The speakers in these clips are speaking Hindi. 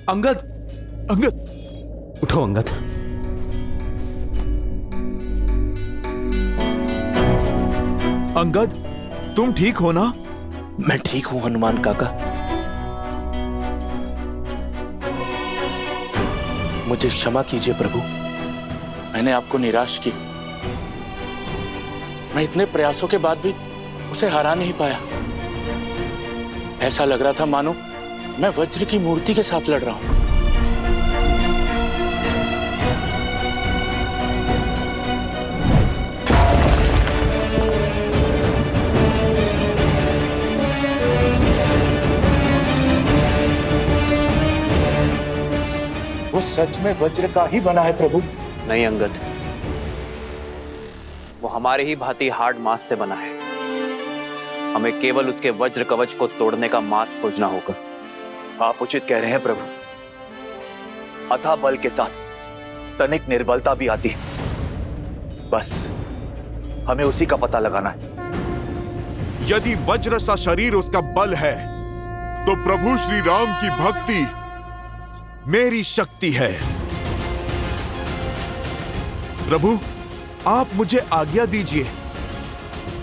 अंगद, अंगद, उठो अंगद। अंगद, तुम ठीक हो ना? मैं ठीक हूं हनुमान काका। मुझे क्षमा कीजिए प्रभु, मैंने आपको निराश किया। मैं इतने प्रयासों के बाद भी उसे हरा नहीं पाया। ऐसा लग रहा था मानो मैं वज्र की मूर्ति के साथ लड़ रहा हूं। वो सच में वज्र का ही बना है प्रभु? नहीं अंगद, वो हमारे ही भांति हार्ड मास से बना है। हमें केवल उसके वज्र कवच को तोड़ने का मार्ग खोजना होगा। आप उचित कह रहे हैं प्रभु। अथाह बल के साथ तनिक निर्बलता भी आती है। बस हमें उसी का पता लगाना है। यदि वज्र सा शरीर उसका बल है, तो प्रभु श्री राम की भक्ति मेरी शक्ति है। प्रभु, आप मुझे आज्ञा दीजिए।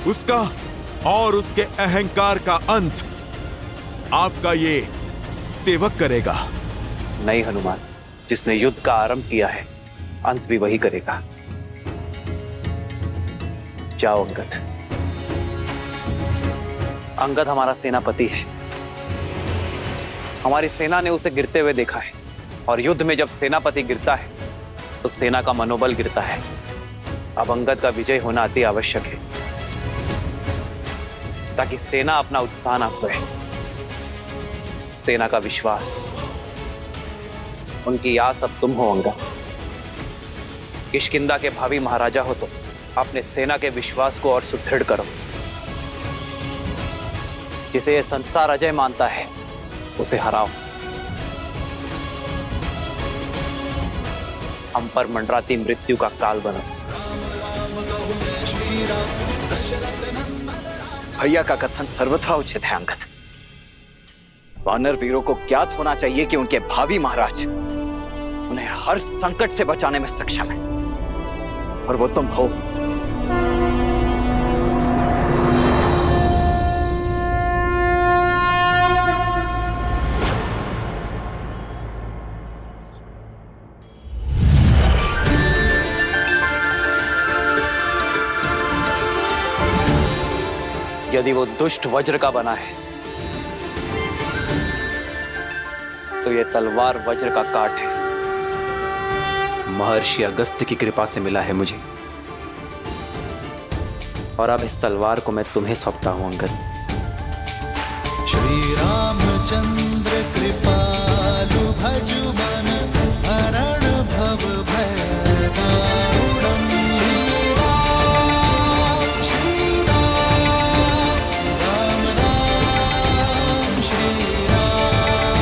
उसका और उसके अहंकार का अंत आपका ये सेवक करेगा। नहीं हनुमान, जिसने युद्ध का आरंभ किया है, अंत भी वही करेगा। जाओ अंगद। अंगद हमारा सेनापति है। हमारी सेना ने उसे गिरते हुए देखा है, और युद्ध में जब सेनापति गिरता है तो सेना का मनोबल गिरता है। अब अंगद का विजय होना अति आवश्यक है, ताकि सेना अपना उत्साह ना खोए। सेना का विश्वास, उनकी आस अब तुम हो अंगद। किष्किंधा के भावी महाराजा हो तो अपने सेना के विश्वास को और सुदृढ़ करो। जिसे यह संसार अजय मानता है, उसे हराओ। हम पर मंडराती मृत्यु का काल बनो। भैया का कथन सर्वथा उचित है अंगद। वानर वीरों को ज्ञात होना चाहिए कि उनके भावी महाराज उन्हें हर संकट से बचाने में सक्षम है, और वो तुम हो। यदि वो दुष्ट वज्र का बना है, तो ये तलवार वज्र का काट है। महर्षि अगस्त्य की कृपा से मिला है मुझे, और अब इस तलवार को मैं तुम्हें सौंपता हूं अंगद। श्री रामचंद्र कृपालु भजु मन हरण भव भय दारुणम्। श्री राम, राम राम, श्री राम।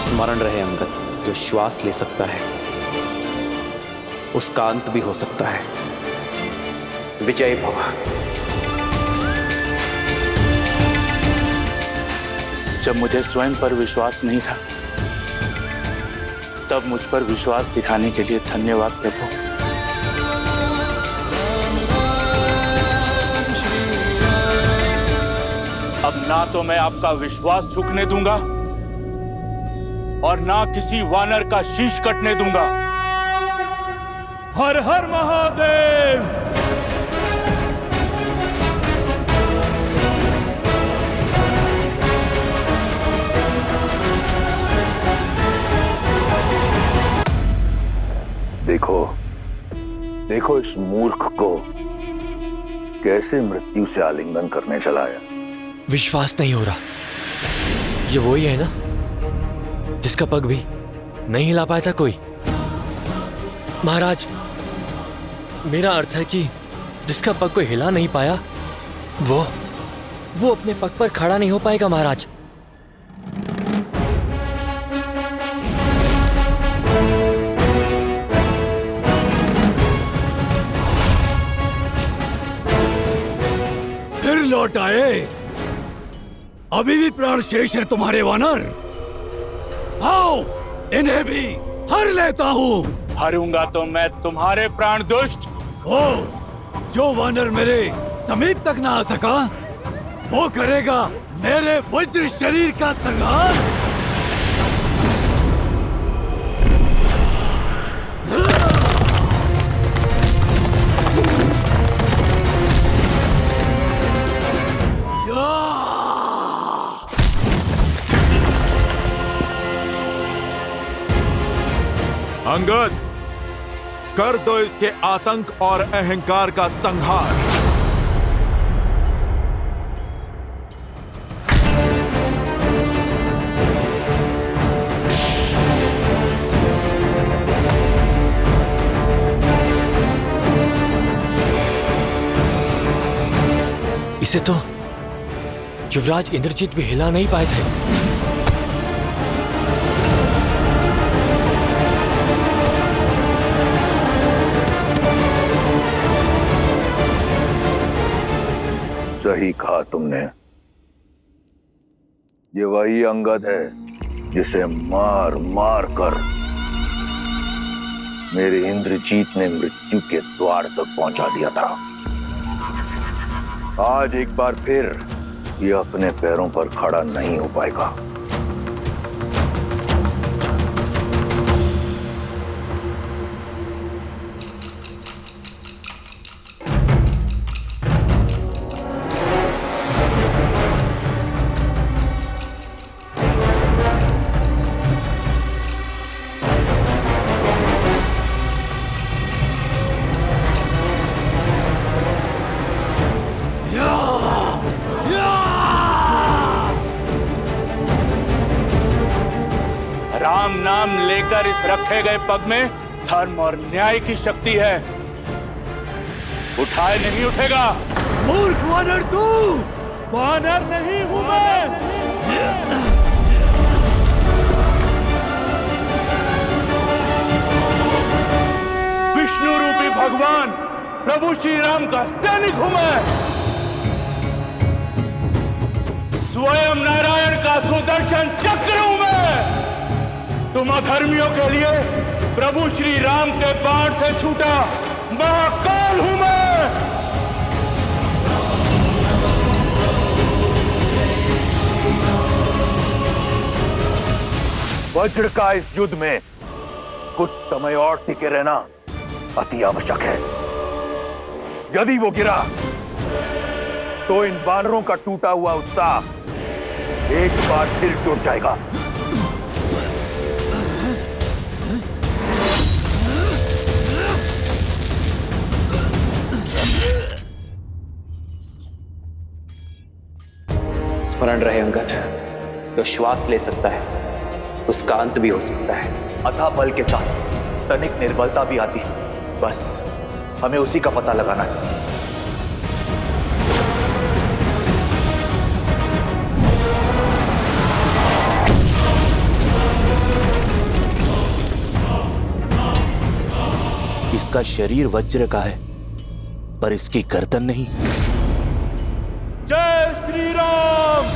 स्मरण रहे अंगद, जो श्वास ले सकता है उसका अंत भी हो सकता है। विजय भव। जब मुझे स्वयं पर विश्वास नहीं था, तब मुझ पर विश्वास दिखाने के लिए धन्यवाद प्रभु। अब ना तो मैं आपका विश्वास झुकने दूंगा, और ना किसी वानर का शीश कटने दूंगा। हर हर महादेव। देखो देखो इस मूर्ख को कैसे मृत्यु से आलिंगन करने चलाया। विश्वास नहीं हो रहा। ये वही है ना जिसका पग भी नहीं हिला पाया था कोई? महाराज, मेरा अर्थ है कि जिसका पग कोई हिला नहीं पाया, वो अपने पग पर खड़ा नहीं हो पाएगा महाराज। फिर लौट आए? अभी भी प्राण शेष है तुम्हारे वानर? आओ इन्हें भी हर लेता हूँ। हारूंगा तो मैं तुम्हारे प्राण दुष्ट। ओ, जो वानर मेरे समीप तक ना आ सका, वो करेगा मेरे वज्र शरीर का संहार। अंगद, कर दो इसके आतंक और अहंकार का संहार। इसे तो युवराज इंद्रजीत भी हिला नहीं पाए थे। सही कहा तुमने, ये वही अंगद है जिसे मार मार कर मेरे इंद्रजीत ने मृत्यु के द्वार तक पहुंचा दिया था। आज एक बार फिर ये अपने पैरों पर खड़ा नहीं हो पाएगा। राम नाम लेकर इस रखे गए पग में धर्म और न्याय की शक्ति है। उठाए नहीं उठेगा। मूर्ख वानर तू! वानर नहीं हूं मैं। विष्णु रूपी भगवान प्रभु श्री राम का सैनिक हूं मैं। स्वयं नारायण का सुदर्शन चक्र हूं मैं। तुम अधर्मियों के लिए प्रभु श्री राम के बाण से छूटा महाकाल हूं मैं। वज्र का इस युद्ध में कुछ समय और टिके रहना अति आवश्यक है। यदि वो गिरा तो इन वानरों का टूटा हुआ उत्साह एक बार फिर जुट जाएगा। स्मरण रहे अंगद, जो श्वास ले सकता है उसका अंत भी हो सकता है। अथाह बल के साथ तनिक निर्बलता भी आती है। बस हमें उसी का पता लगाना है। इसका शरीर वज्र का है पर इसकी गर्दन नहीं। जय श्री राम।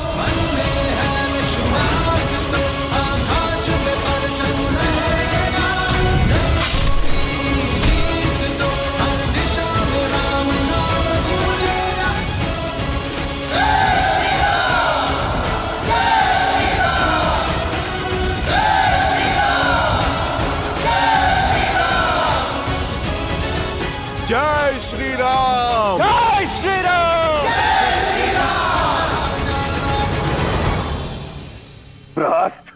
जय श्री राम। जय श्री राम। प्रहस्त,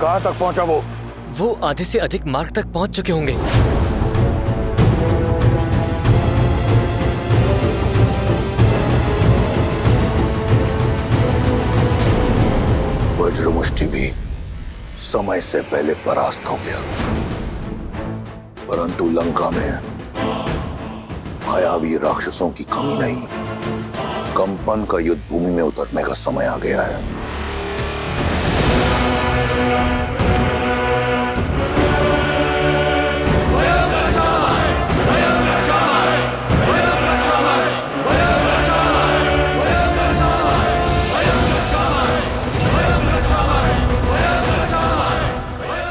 कहां तक पहुंचा वो आधे से अधिक मार्ग तक पहुंच चुके होंगे। वज्रमुष्टि भी समय से पहले परास्त हो गया, परंतु लंका में मायावी राक्षसों की कमी नहीं। कंपन का युद्ध भूमि में उतरने का समय आ गया है।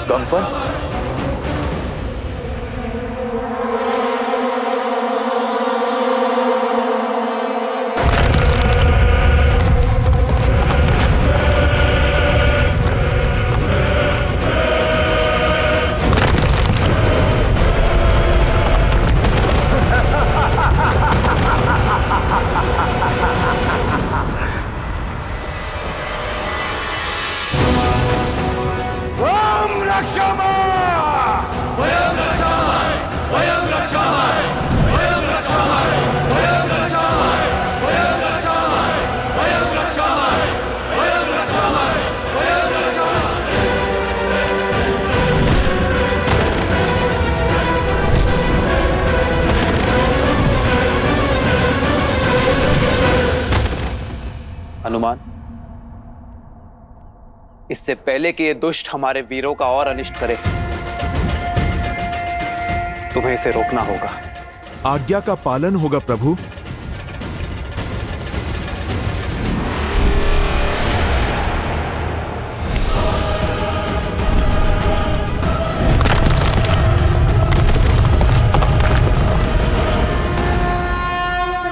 कंपन? हनुमान, इससे पहले कि ये दुष्ट हमारे वीरों का और अनिष्ट करे, तुम्हें इसे रोकना होगा। आज्ञा का पालन होगा प्रभु।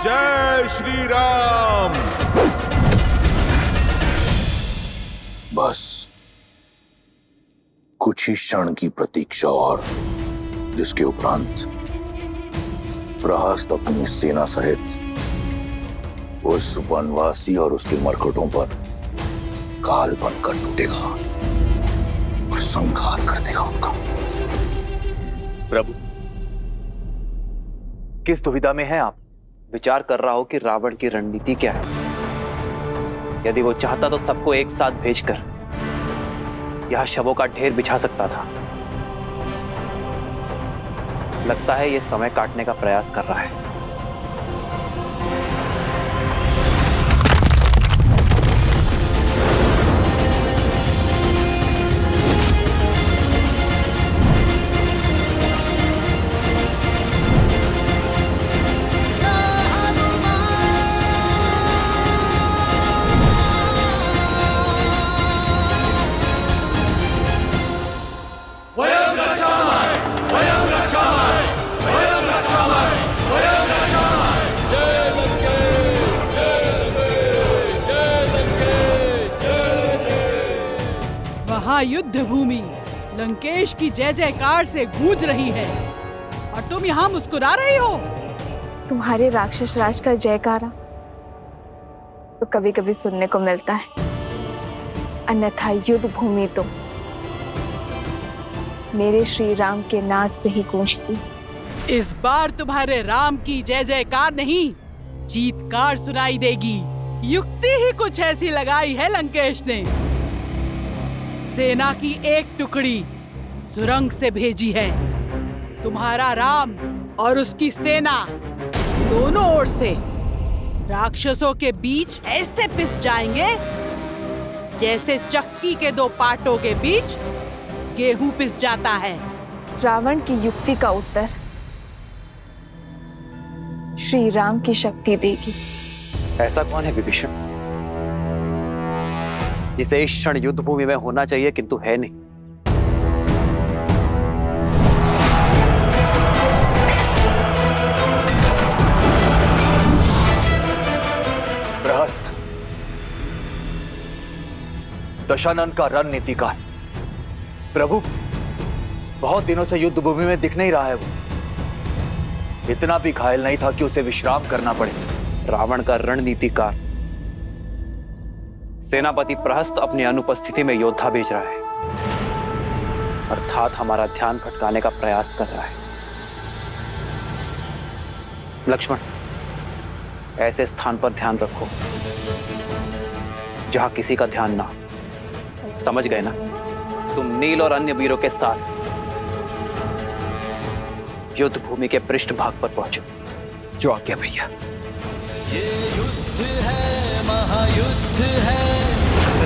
जय श्री राम। बस कुछ ही क्षण की प्रतीक्षा और, जिसके उपरांत प्रहस्त अपनी सेना सहित उस वनवासी और उसके मरकटों पर काल बनकर टूटेगा और संहार कर देगा उनका। प्रभु, किस दुविधा में हैं आप? विचार कर रहा हो कि रावण की रणनीति क्या है। यदि वो चाहता तो सबको एक साथ भेजकर यहां शवों का ढेर बिछा सकता था। लगता है ये समय काटने का प्रयास कर रहा है। युद्ध भूमि लंकेश की जय जयकार से गूंज रही है और तुम यहाँ मुस्कुरा रही हो। तुम्हारे राक्षस राज का जयकारा तो कभी कभी सुनने को मिलता है, अन्यथा युद्ध भूमि तो मेरे श्री राम के नाद से ही गूंजती। इस बार तुम्हारे राम की जय जयकार नहीं, चीत्कार सुनाई देगी। युक्ति ही कुछ ऐसी लगाई है लंकेश ने। सेना की एक टुकड़ी सुरंग से भेजी है। तुम्हारा राम और उसकी सेना दोनों ओर से राक्षसों के बीच ऐसे पिस जाएंगे जैसे चक्की के दो पाटों के बीच गेहूं पिस जाता है। रावण की युक्ति का उत्तर श्री राम की शक्ति देगी। ऐसा कौन है विभीषण जिसे इस क्षण युद्ध भूमि में होना चाहिए किंतु है नहीं? प्रहस्त दशानन का रणनीतिकार। प्रभु, बहुत दिनों से युद्ध भूमि में दिख नहीं रहा है वो। इतना भी घायल नहीं था कि उसे विश्राम करना पड़े। रावण का रणनीतिकार सेनापति प्रहस्त अपनी अनुपस्थिति में योद्धा भेज रहा है, अर्थात हमारा ध्यान भटकाने का प्रयास कर रहा है। लक्ष्मण, ऐसे स्थान पर ध्यान रखो जहां किसी का ध्यान ना। समझ गए ना? तुम नील और अन्य वीरों के साथ युद्ध भूमि के पृष्ठभाग पर पहुंचो। जो आज्ञा भैया। ये युद्ध है, महायुद्ध है,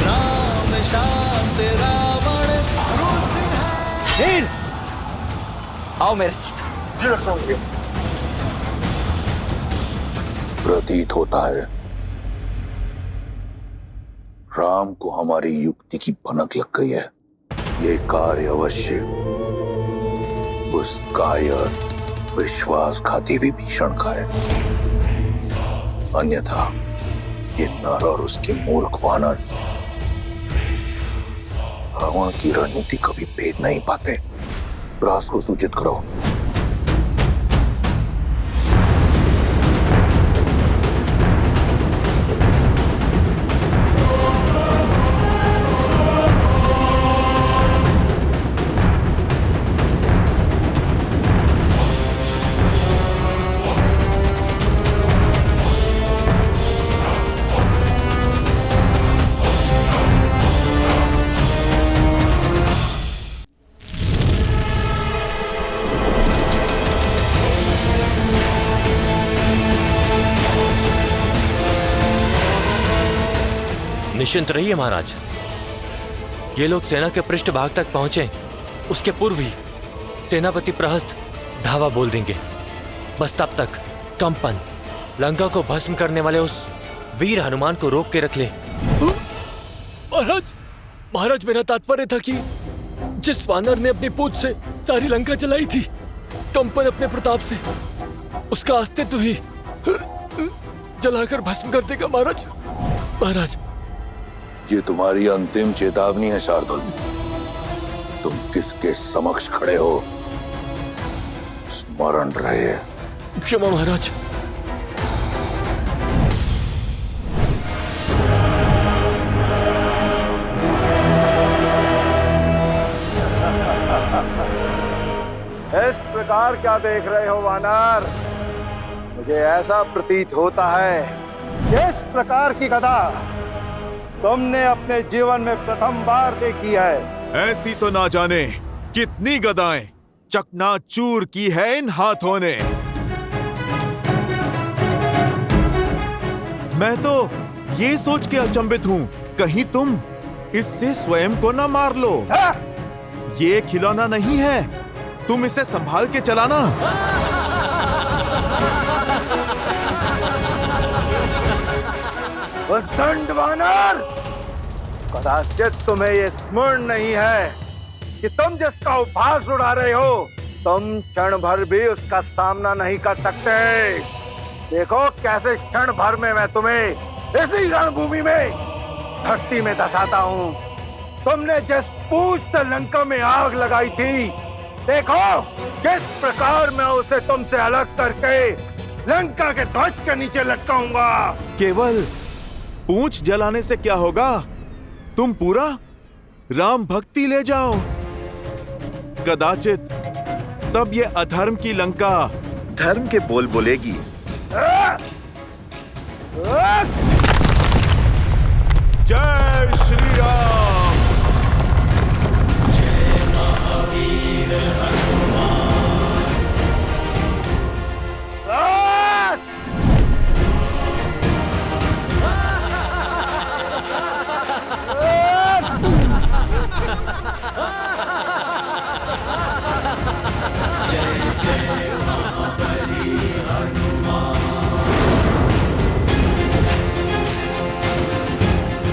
राम शांत रावण क्रुद्ध है। शेर, आओ मेरे साथ। प्रतीत होता है राम को हमारी युक्ति की भनक लग गई है। ये कार्य अवश्य उस कायर विश्वासघाती विभीषण का है, अन्यथा ये नर और उसके मूर्ख वानर रावण की रणनीति कभी भेद नहीं पाते। रास को सूचित करो। निश्चिंत रहिए महाराज, ये लोग सेना के पृष्ठभाग तक पहुंचे उसके पूर्व ही सेनापति प्रहस्त धावा बोल देंगे। बस तब तक कंपन लंका को भस्म करने वाले उस वीर हनुमान को रोक के रख ले। महाराज मेरा तात्पर्य था कि जिस वानर ने अपनी पूंछ से सारी लंका जलाई थी, कंपन अपने प्रताप से उसका अस्तित्व ही जलाकर भस्म कर देगा। महाराज ये तुम्हारी अंतिम चेतावनी है शार्दुल। तुम किसके समक्ष खड़े हो स्मरण रहे। क्षमा महाराज। इस प्रकार क्या देख रहे हो वानर? मुझे ऐसा प्रतीत होता है कि इस प्रकार की गदा तुमने अपने जीवन में प्रथम बार देखी है। ऐसी तो ना जाने कितनी गदाएं चकनाचूर की है इन हाथों ने। मैं तो ये सोच के अचंभित हूँ, कहीं तुम इससे स्वयं को ना मार लो। ये खिलौना नहीं है, तुम इसे संभाल के चलाना। दंड वानर, कदाचित तुम्हें ये स्मरण नहीं है कि तुम जिसका उपहास उड़ा रहे हो, तुम क्षण भर भी उसका सामना नहीं कर सकते। देखो कैसे क्षण भर में मैं तुम्हें इसी रणभूमि में धरती में धसाता हूँ। तुमने जिस पूंछ से लंका में आग लगाई थी, देखो किस प्रकार मैं उसे तुमसे अलग करके लंका के ध्वज के नीचे लटकाऊंगा। केवल पूंछ जलाने से क्या होगा? तुम पूरा राम भक्ति ले जाओ। कदाचित तब ये अधर्म की लंका धर्म के बोल बोलेगी। जय श्री राम। जय महावीर हनुमान।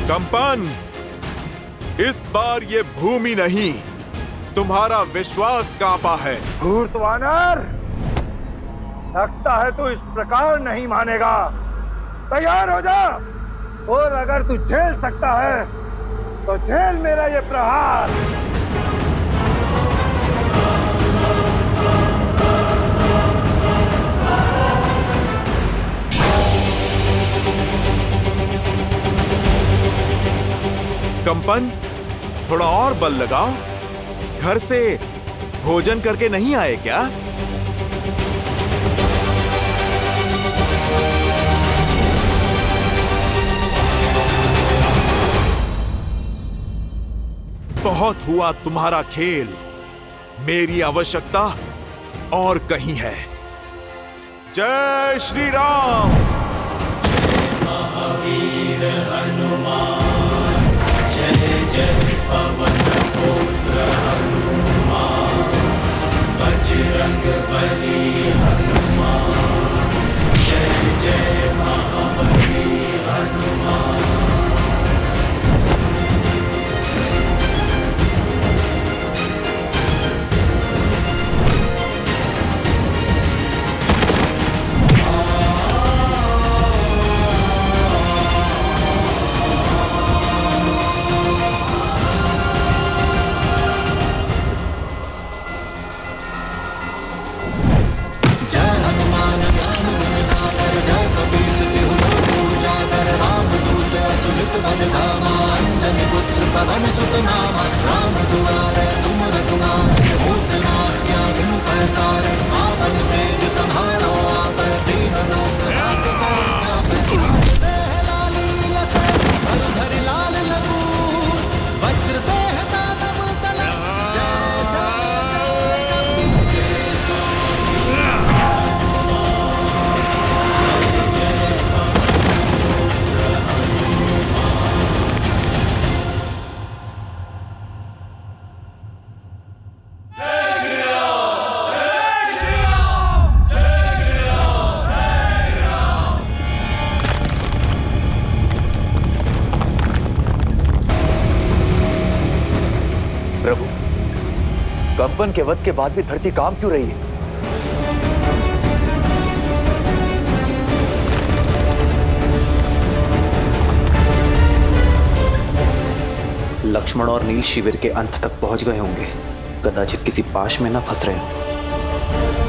कंपन, इस बार ये भूमि नहीं, तुम्हारा विश्वास कांपा है। धूर्त वानर, लगता है तू इस प्रकार नहीं मानेगा। तैयार हो जा, और अगर तू झेल सकता है तो झेल मेरा ये प्रहार। कंपन, थोड़ा और बल लगाओ। घर से भोजन करके नहीं आए क्या? बहुत हुआ तुम्हारा खेल, मेरी आवश्यकता और कहीं है। जय श्री राम। जय महावीर हनुमान, जय जय पवन पुत्र हनुमान, बजरंग बली हनुमान, जय जय महाबली हनुमान। कंपन के वध के बाद भी धरती काम क्यों रही है? लक्ष्मण और नील शिविर के अंत तक पहुंच गए होंगे, कदाचित किसी पाश में ना फंस रहे हों।